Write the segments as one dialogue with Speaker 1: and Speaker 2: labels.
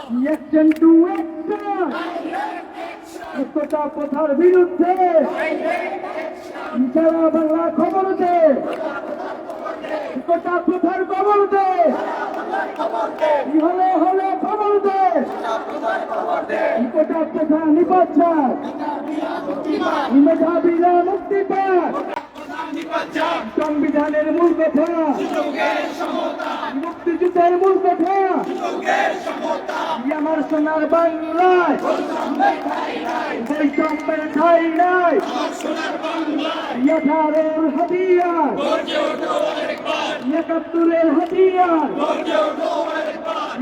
Speaker 1: Action to action! প্রথার বিরুদ্ধে সারা বাংলা খবর দে, প্রথার খবর দে, হলে হলে খবর দে, প্রথা নিপাচ্ছার মেধাবীরা মুক্তি পাক, সংবিধানের মূল কথা, মুক্তিযুদ্ধের মূল কথা, আমার সোনার বাংলায় বৈষম্যের ঠাই নাই, 18-এর হাতিয়ার, 71-এর হাতিয়ার,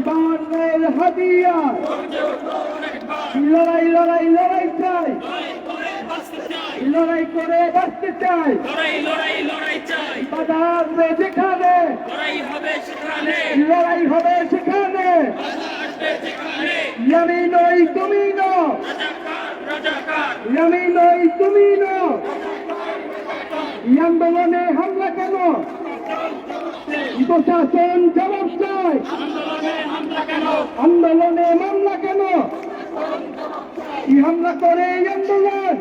Speaker 1: 52-এর হাতিয়ার, লড়াই লড়াই লড়াই চাই, লড়াই করে বাঁচতে চাই, বাধা আসবে যেখানে লড়াই হবে সেখানে, আমি নই তুমি নও, আমি নই তুমি নও, আন্দোলনে হামলা কেন, প্রশাসন জবাব চায়, আন্দোলনে মামলা কেন, হামলা করে আন্দোলন,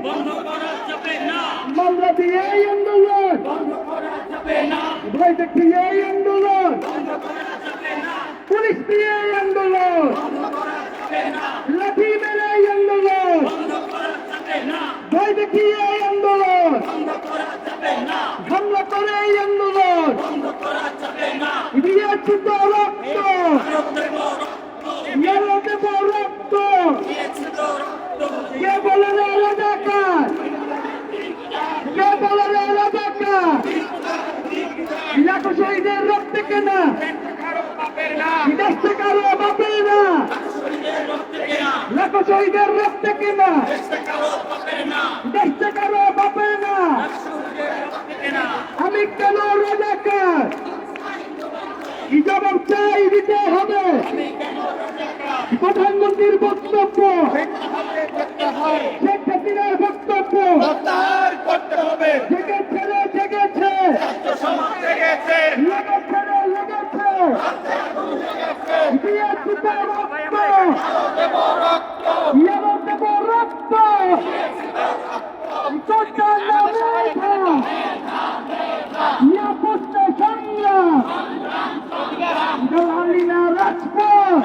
Speaker 1: মামলা দিয়ে আন্দোলন, ভয় দেখিয়ে আন্দোলন, পুলিশ দিয়ে আন্দোলন, লাঠি মেরে আন্দোলন, ভয় দেখিয়ে আন্দোলন, হামলা করে আন্দোলন, দিয়েছি তো রক্ত, দেব রক্ত, কে বলে রে রাজাকার, কে বলে রে রাজাকার, লাখো শহীদের রক্তে কেনা, দেশে কারো বাপের না, লাখো শহীদের রক্তে কেনা, দেশে কারো বাপের না, আমি কেন রাজাকার, জবাব চাই দিতে হবে, প্রধানমন্ত্রীর বক্তব্য, শেখ হাসিনার বক্তব্য জেগেছে রে জেগেছে, লেগেছে রে লেগেছে, দিয়েছি তো রক্ত, দেব রক্ত, কোটার নামে পুষ্ট সংগ্রাম, জওয়ালিনা রাজপথ,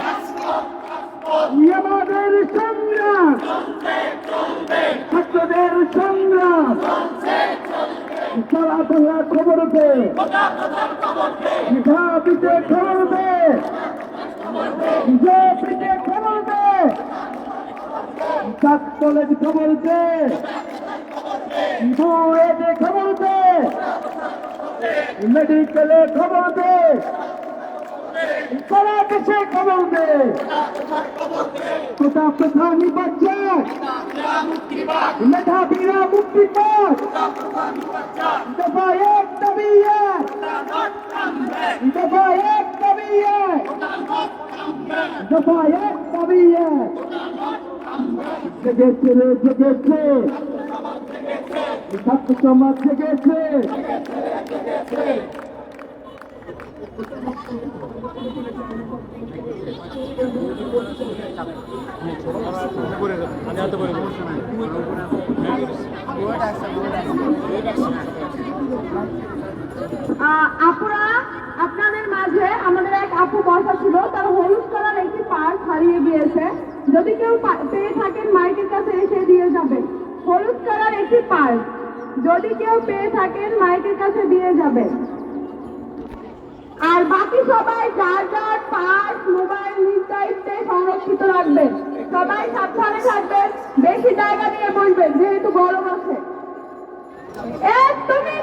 Speaker 1: আমাদের সংগ্রাম, ছাত্রদের সংগ্রাম, সারা বাংলা খবর দে, মেধাবীতে খবর দে, বিজেপিতে খবর দে, সাত কলেজ খবর দে, বুয়েটে খবর দে, মেডিকেলে খবর দে, সারা দেশে খবর দে, প্রথা নিপাচ্ছে, মেধাবীরা মুক্তি পাক, দফা এক দাবি এক, দফা এক দাবি এক, দফা এক দাবি এক, জেগেছে রে জেগেছে, ছাত্র সমাজ জেগেছে,
Speaker 2: আপুরা, আপনাদের মাঝে আমাদের এক আপু বসা ছিল, তার হলুদ কালার একটি পার্স হারিয়ে গিয়েছে, যদি কেউ পেয়ে থাকেন মাইকের কাছে এসে দিয়ে যাবেন, হলুদ কালার একটি পার্স, যদি কেউ পেয়ে থাকেন মাইকের কাছে দিয়ে যাবেন। আর বাকি সবাই যার যার পার্স মোবাইল নিজ দায়িত্বে সংরক্ষিত রাখবেন, সবাই সাবধানে থাকবেন, বেশি জায়গা নিয়ে বসবেন যেহেতু গরম আছে। তুমি